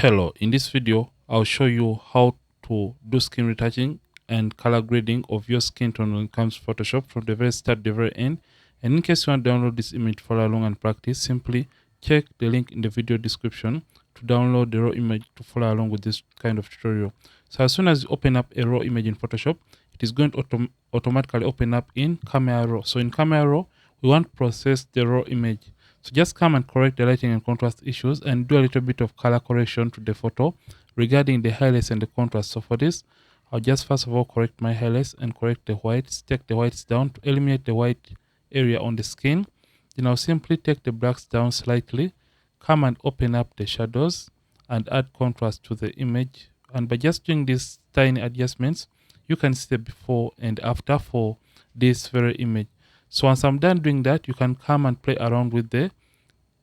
Hello, in this video I'll show you how to do skin retouching and color grading of your skin tone when it comes to Photoshop from the very start to the very end. And in case you want to download this image, follow along and practice, simply check the link in the video description to download the raw image to follow along with this kind of tutorial. So as soon as you open up a raw image in Photoshop, it is going to automatically open up in Camera Raw. So in Camera Raw, we want to process the raw image. So just come and correct the lighting and contrast issues and do a little bit of color correction to the photo regarding the highlights and the contrast. So for this, I'll just first of all correct my highlights and correct the whites, take the whites down to eliminate the white area on the skin. Then I'll simply take the blacks down slightly, come and open up the shadows and add contrast to the image. And by just doing these tiny adjustments, you can see the before and after for this very image. So once I'm done doing that, you can come and play around with the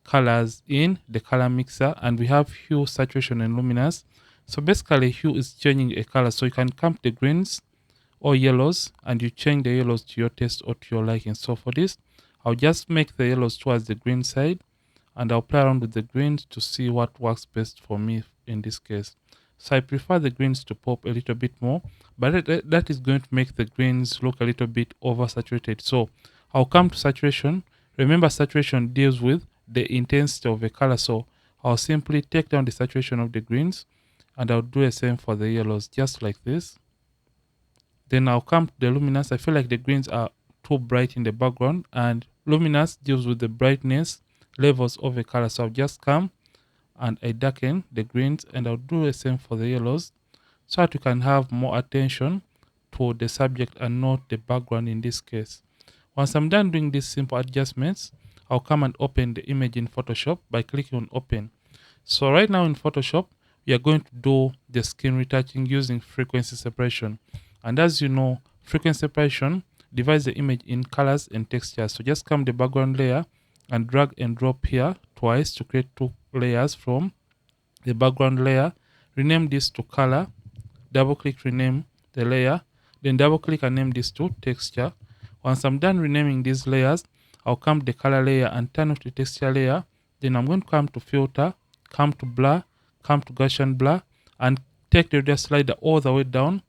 colors in the color mixer, and we have hue, saturation and luminance. So basically hue is changing a color, so you can come to the greens or yellows and you change the yellows to your taste or to your liking. So for this, I'll just make the yellows towards the green side and I'll play around with the greens to see what works best for me in this case. So I prefer the greens to pop a little bit more, but that is going to make the greens look a little bit oversaturated. So I'll come to saturation. Remember, saturation deals with the intensity of a color. So I'll simply take down the saturation of the greens and I'll do the same for the yellows, just like this. Then I'll come to the luminance. I feel like the greens are too bright in the background, and luminance deals with the brightness levels of a color. So I'll just come and I darken the greens and I'll do the same for the yellows so that you can have more attention to the subject and not the background in this case. Once I'm done doing these simple adjustments, I'll come and open the image in Photoshop by clicking on open. So right now in Photoshop, we are going to do the skin retouching using frequency separation. And as you know, frequency separation divides the image in colors and textures. So just come to the background layer and drag and drop here twice to create two layers from the background layer. Rename this to color, double click, rename the layer, then double click and name this to texture. Once I'm done renaming these layers, I'll come to the color layer and turn off the texture layer. Then I'm going to come to filter, come to blur, come to Gaussian blur, and take the radius slider all the way down.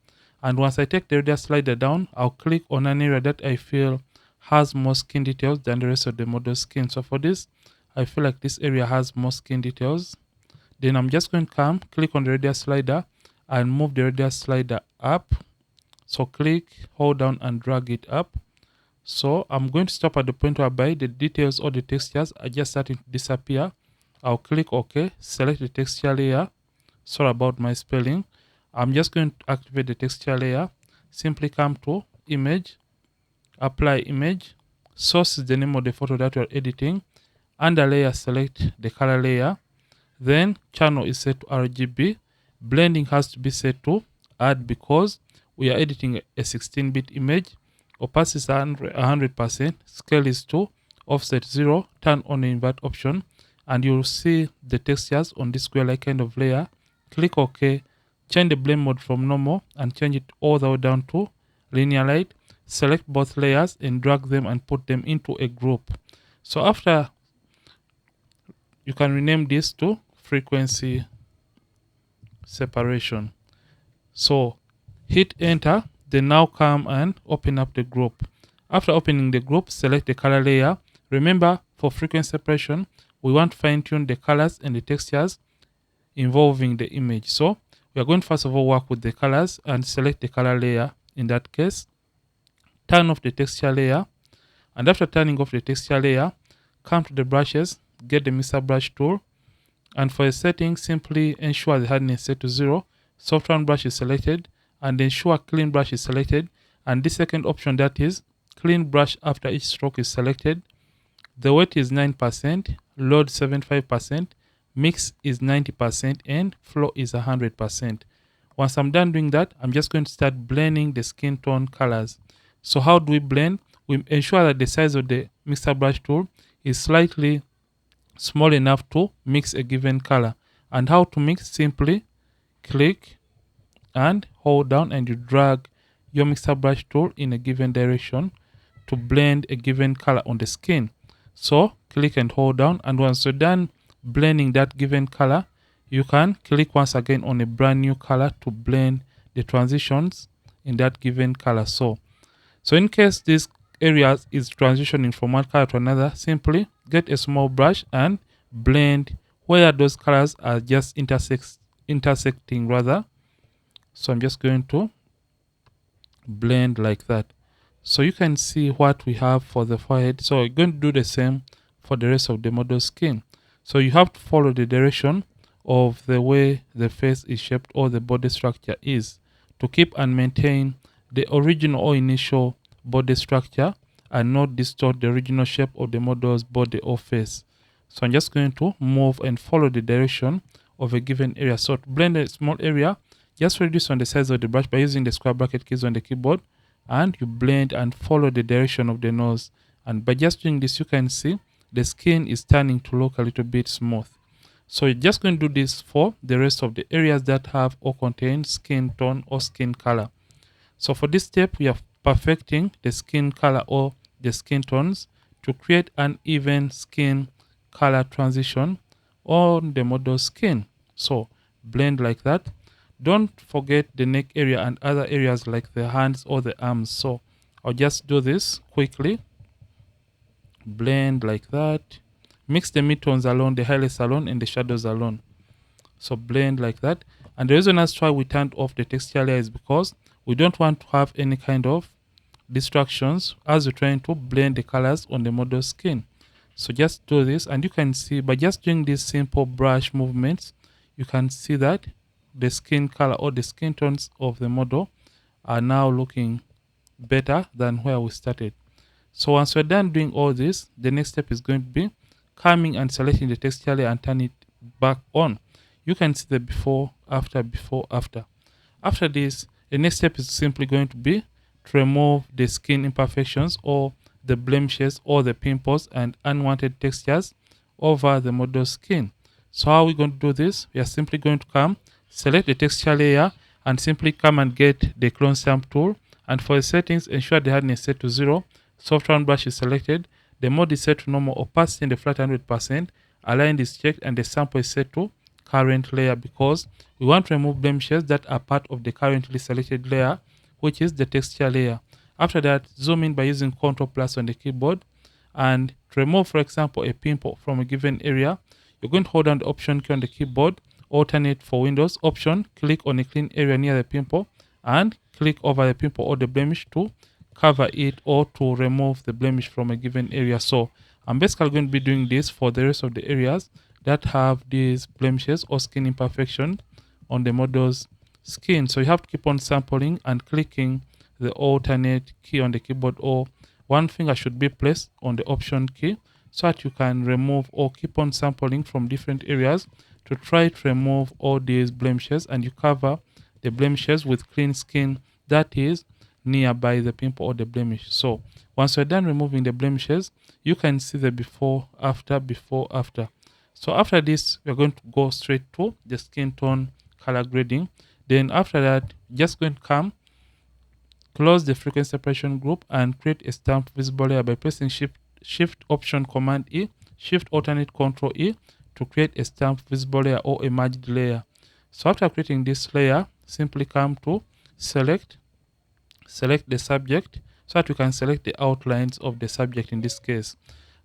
And once I take the radius slider down, I'll click on an area that I feel has more skin details than the rest of the model's skin. So for this, I feel like this area has more skin details. Then I'm just going to come, click on the radius slider and move the radius slider up. So click, hold down and drag it up. So I'm going to stop at the point whereby the details or the textures are just starting to disappear. I'll click OK, select the texture layer. Sorry about my spelling. I'm just going to activate the texture layer. Simply come to image, apply image. Source is the name of the photo that you're editing. Under layer, select the color layer. Then channel is set to RGB. Blending has to be set to add because we are editing a 16-bit image. Opacity is 100%. Scale is 2. Offset 0. Turn on the invert option. And you'll see the textures on this square-like kind of layer. Click OK. Change the blend mode from normal and change it all the way down to linear light. Select both layers and drag them and put them into a group. So after, you can rename this to frequency separation. So hit enter, then now come and open up the group. After opening the group, select the color layer. Remember, for frequency separation, we want to fine tune the colors and the textures involving the image. So we are going to first of all work with the colors and select the color layer. In that case, turn off the texture layer, and after turning off the texture layer, come to the brushes, get the mixer brush tool, and for a setting, simply ensure the hardness is set to 0. Soft round brush is selected, and ensure clean brush is selected. And this second option, that is clean brush after each stroke, is selected. The weight is 9%, load 75%, mix is 90%, and flow is 100%. Once I'm done doing that, I'm just going to start blending the skin tone colors. So how do we blend? We ensure that the size of the mixer brush tool is slightly small enough to mix a given color. And how to mix? Simply click and hold down and you drag your mixer brush tool in a given direction to blend a given color on the skin. So click and hold down, and once you're done blending that given color, you can click once again on a brand new color to blend the transitions in that given color. So in case this area is transitioning from one color to another, simply get a small brush and blend where those colors are just intersecting rather. So I'm just going to blend like that. So you can see what we have for the forehead. So we're going to do the same for the rest of the model's skin. So you have to follow the direction of the way the face is shaped or the body structure is to keep and maintain the original or initial body structure and not distort the original shape of the model's body or face. So I'm just going to move and follow the direction of a given area. So to blend a small area, just reduce on the size of the brush by using the square bracket keys on the keyboard, and you blend and follow the direction of the nose. And by just doing this, you can see the skin is starting to look a little bit smooth. So you're just going to do this for the rest of the areas that have or contain skin tone or skin color. So for this step, we are perfecting the skin color or the skin tones to create an even skin color transition on the model's skin. So blend like that. Don't forget the neck area and other areas like the hands or the arms. So I'll just do this quickly. Blend like that. Mix the midtones alone, the highlights alone, and the shadows alone. So blend like that. And the reason that's why we turned off the texture layer is because we don't want to have any kind of distractions as we're trying to blend the colors on the model's skin. So just do this, and you can see by just doing these simple brush movements, you can see that the skin color or the skin tones of the model are now looking better than where we started. So once we're done doing all this, the next step is going to be coming and selecting the texture layer and turn it back on. You can see the before, after, before, after. After this, the next step is simply going to be to remove the skin imperfections or the blemishes or the pimples and unwanted textures over the model's skin. So how are we going to do this? We are simply going to come, select the texture layer, and simply come and get the clone stamp tool. And for the settings, ensure the hardness is set to 0. Soft round brush is selected. The mode is set to normal, opacity in the flat 100%. Aligned is checked, and the sample is set to current layer because we want to remove blemishes that are part of the currently selected layer, which is the texture layer. After that, zoom in by using Ctrl plus on the keyboard, and to remove, for example, a pimple from a given area, you're going to hold down the Option key on the keyboard, alternate for Windows, Option, click on a clean area near the pimple, and click over the pimple or the blemish to cover it or to remove the blemish from a given area. So I'm basically going to be doing this for the rest of the areas that have these blemishes or skin imperfection on the model's skin. So you have to keep on sampling and clicking the alternate key on the keyboard, or one finger should be placed on the Option key so that you can remove or keep on sampling from different areas to try to remove all these blemishes, and you cover the blemishes with clean skin that is nearby the pimple or the blemish. So once you're done removing the blemishes, you can see the before, after, before, after. So after this, we're going to go straight to the skin tone color grading. Then after that, just going to come, close the frequency separation group and create a stamp visible layer by pressing Shift Option Command E, Shift Alternate Control E to create a stamp visible layer or a merged layer. So after creating this layer, simply come to select the subject so that we can select the outlines of the subject in this case.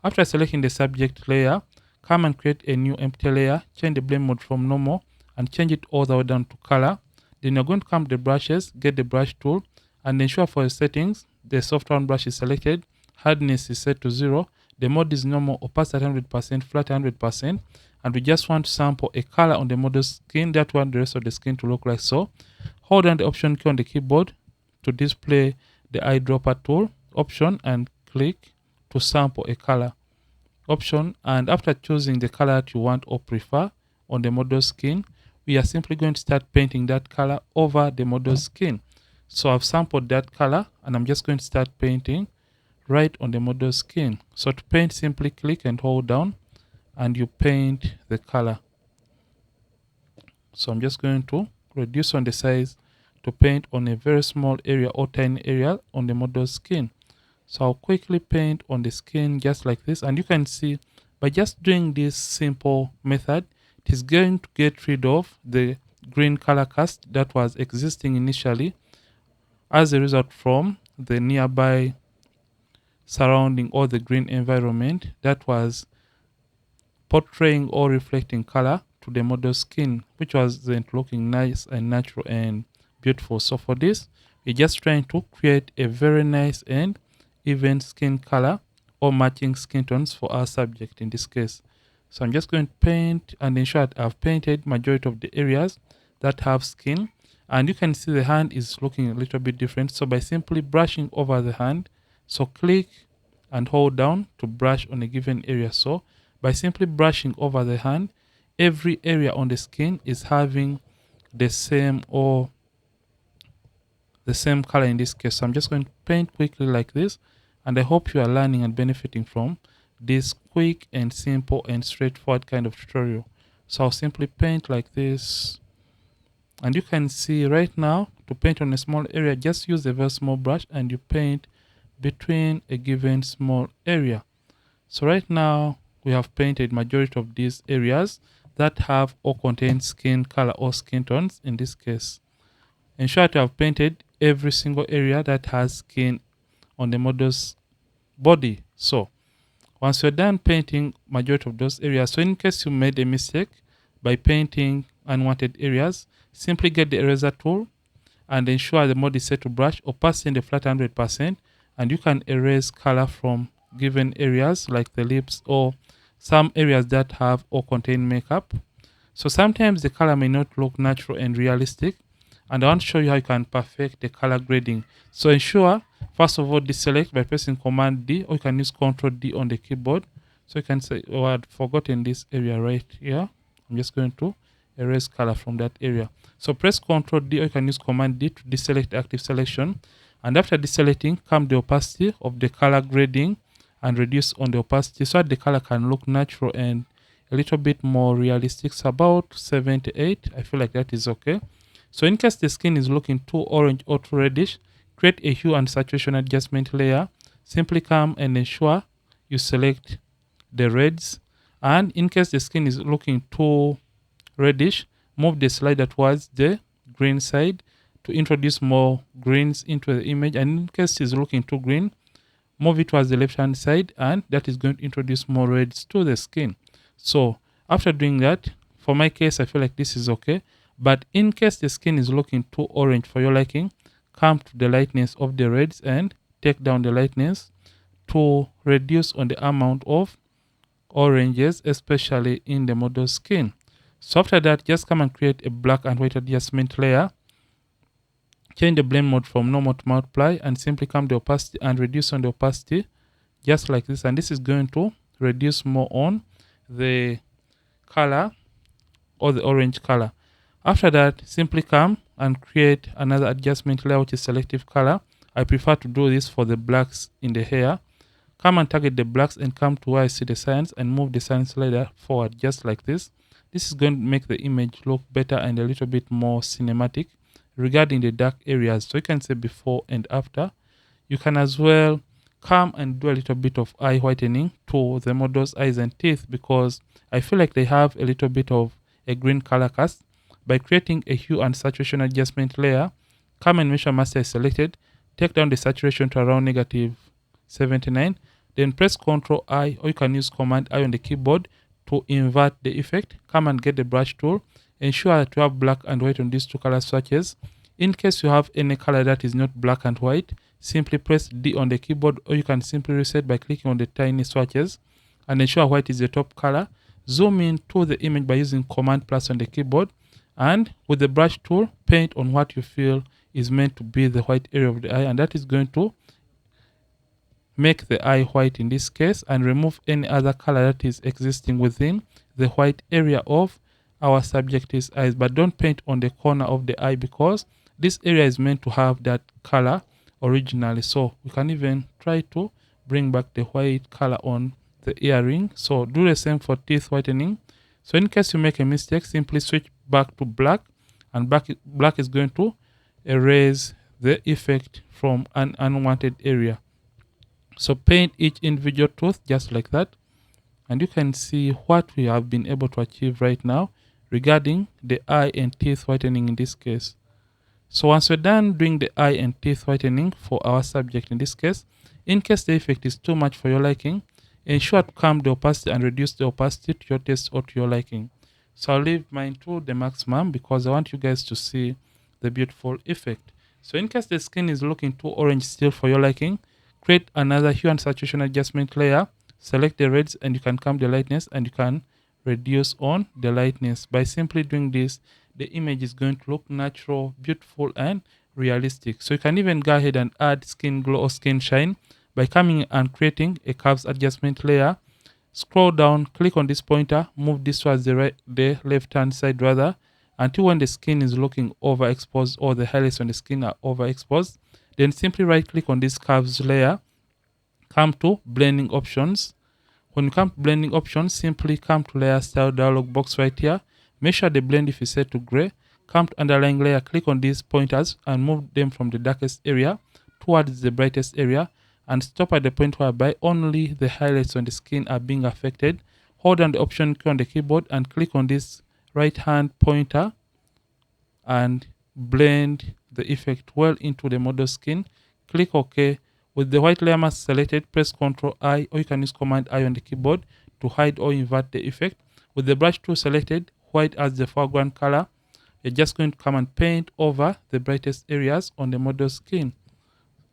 After selecting the subject layer, come and create a new empty layer, change the blend mode from normal and change it all the way down to color. Then you're going to come to the brushes, get the brush tool, and ensure for the settings, the soft round brush is selected, hardness is set to 0, the mode is normal, opacity 100%, flat 100%, and we just want to sample a color on the model's skin that want the rest of the skin to look like so. Hold down the Option key on the keyboard to display the eyedropper tool, Option, and click to sample a color. Option, and after choosing the color that you want or prefer on the model's skin, we are simply going to start painting that color over the model's skin. So I've sampled that color and I'm just going to start painting right on the model's skin. So to paint, simply click and hold down and you paint the color. So I'm just going to reduce on the size to paint on a very small area or tiny area on the model's skin. So I'll quickly paint on the skin just like this, and you can see by just doing this simple method, it is going to get rid of the green color cast that was existing initially as a result from the nearby surrounding or the green environment that was portraying or reflecting color to the model's skin, which wasn't looking nice and natural and beautiful. So for this, we're just trying to create a very nice and even skin color or matching skin tones for our subject in this case. So I'm just going to paint and ensure that I've painted majority of the areas that have skin. And you can see the hand is looking a little bit different. So by simply brushing over the hand, so click and hold down to brush on a given area. So by simply brushing over the hand, every area on the skin is having the same or the same color in this case. So I'm just going to paint quickly like this, and I hope you are learning and benefiting from this quick and simple and straightforward kind of tutorial. So I'll simply paint like this, and you can see right now to paint on a small area, just use a very small brush and you paint between a given small area. So right now we have painted majority of these areas that have or contain skin color or skin tones in this case. Ensure to have painted every single area that has skin on the model's body. So once you're done painting majority of those areas, so in case you made a mistake by painting unwanted areas, simply get the eraser tool and ensure the mode is set to brush, opacity in the flat 100%, and you can erase color from given areas like the lips or some areas that have or contain makeup. So sometimes the color may not look natural and realistic, and I want to show you how you can perfect the color grading. So ensure, first of all, deselect by pressing Command D, or you can use Ctrl D on the keyboard. So you can say, oh, I'd forgotten this area right here. I'm just going to erase color from that area. So press Ctrl D, or you can use Command D to deselect active selection. And after deselecting, come the opacity of the color grading and reduce on the opacity so that the color can look natural and a little bit more realistic. So about 78, I feel like that is okay. So in case the skin is looking too orange or too reddish, create a hue and saturation adjustment layer. Simply come and ensure you select the reds. And in case the skin is looking too reddish, move the slider towards the green side to introduce more greens into the image. And in case it's looking too green, move it towards the left hand side, and that is going to introduce more reds to the skin. So after doing that, for my case, I feel like this is okay. But in case the skin is looking too orange for your liking, come to the lightness of the reds and take down the lightness to reduce on the amount of oranges, especially in the model's skin. So after that, just come and create a black and white adjustment layer. Change the blend mode from normal to multiply and simply come the opacity and reduce on the opacity just like this. And this is going to reduce more on the color or the orange color. After that, simply come and create another adjustment layer, which is selective color. I prefer to do this for the blacks in the hair. Come and target the blacks and come to where I see the signs and move the sign slider forward just like this. This is going to make the image look better and a little bit more cinematic regarding the dark areas. So you can say before and after. You can as well come and do a little bit of eye whitening to the model's eyes and teeth, because I feel like they have a little bit of a green color cast. By creating a hue and saturation adjustment layer, come and measure master is selected, take down the saturation to around negative 79, then press Ctrl I, or you can use Command I on the keyboard to invert the effect. Come and get the brush tool. Ensure that you have black and white on these two color swatches. In case you have any color that is not black and white, simply press D on the keyboard, or you can simply reset by clicking on the tiny swatches and ensure white is the top color. Zoom in to the image by using Command plus on the keyboard, and with the brush tool, paint on what you feel is meant to be the white area of the eye, and that is going to make the eye white in this case, and remove any other color that is existing within the white area of our subject's eyes. But don't paint on the corner of the eye, because this area is meant to have that color originally. So we can even try to bring back the white color on the earring. So do the same for teeth whitening. So in case you make a mistake, simply switch back to black, and black is going to erase the effect from an unwanted area. So paint each individual tooth just like that, and you can see what we have been able to achieve right now regarding the eye and teeth whitening in this case. So once we're done doing the eye and teeth whitening for our subject in this case, in case the effect is too much for your liking, ensure to calm the opacity and reduce the opacity to your taste or to your liking. So I'll leave mine to the maximum because I want you guys to see the beautiful effect. So in case the skin is looking too orange still for your liking, create another hue and saturation adjustment layer, select the reds, and you can calm the lightness and you can reduce on the lightness. By simply doing this, the image is going to look natural, beautiful, and realistic. So you can even go ahead and add skin glow or skin shine by coming and creating a curves adjustment layer. Scroll down, click on this pointer, move this towards the left hand side rather, until when the skin is looking overexposed or the highlights on the skin are overexposed. Then simply right click on this curves layer, come to blending options. When you come to blending options, simply come to layer style dialog box right here. Make sure the blend if is set to gray. Come to underlying layer, click on these pointers and move them from the darkest area towards the brightest area, and stop at the point whereby only the highlights on the skin are being affected. Hold down the option key on the keyboard and click on this right hand pointer and blend the effect well into the model skin. Click OK. With the white layer mask selected, press Ctrl I, or you can use Command I on the keyboard to hide or invert the effect. With the brush tool selected, white as the foreground color, you're just going to come and paint over the brightest areas on the model skin.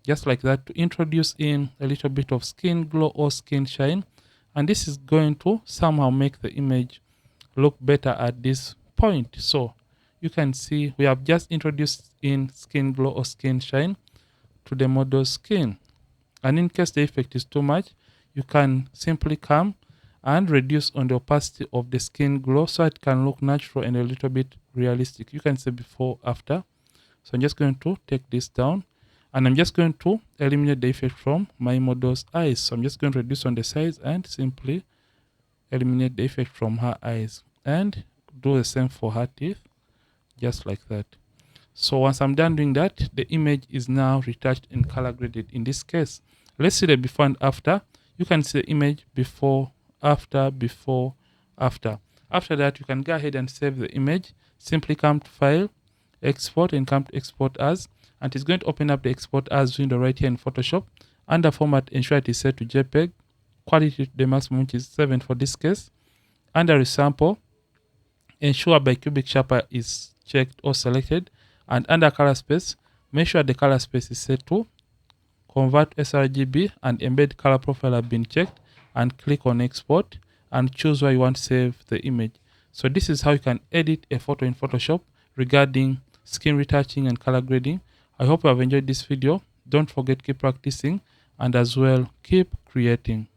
Just like that, to introduce in a little bit of skin glow or skin shine. And this is going to somehow make the image look better at this point. So you can see we have just introduced in skin glow or skin shine to the model skin. And in case the effect is too much, you can simply come and reduce on the opacity of the skin glow so it can look natural and a little bit realistic. You can see before, after. So I'm just going to take this down and I'm just going to eliminate the effect from my model's eyes. So I'm just going to reduce on the size and simply eliminate the effect from her eyes and do the same for her teeth, just like that. So once I'm done doing that, the image is now retouched and color graded. In this case, let's see the before and after. You can see the image before, after, before, after. After that, you can go ahead and save the image. Simply come to File, Export, and come to Export As. And it's going to open up the Export As window right here in Photoshop. Under Format, ensure it is set to JPEG. Quality to the maximum, which is 7 for this case. Under Resample, ensure bicubic sharper is checked or selected. And under color space, make sure the color space is set to convert sRGB and embed color profile have been checked, and click on export and choose where you want to save the image. So this is how you can edit a photo in Photoshop regarding skin retouching and color grading. I hope you have enjoyed this video. Don't forget, keep practicing and as well keep creating.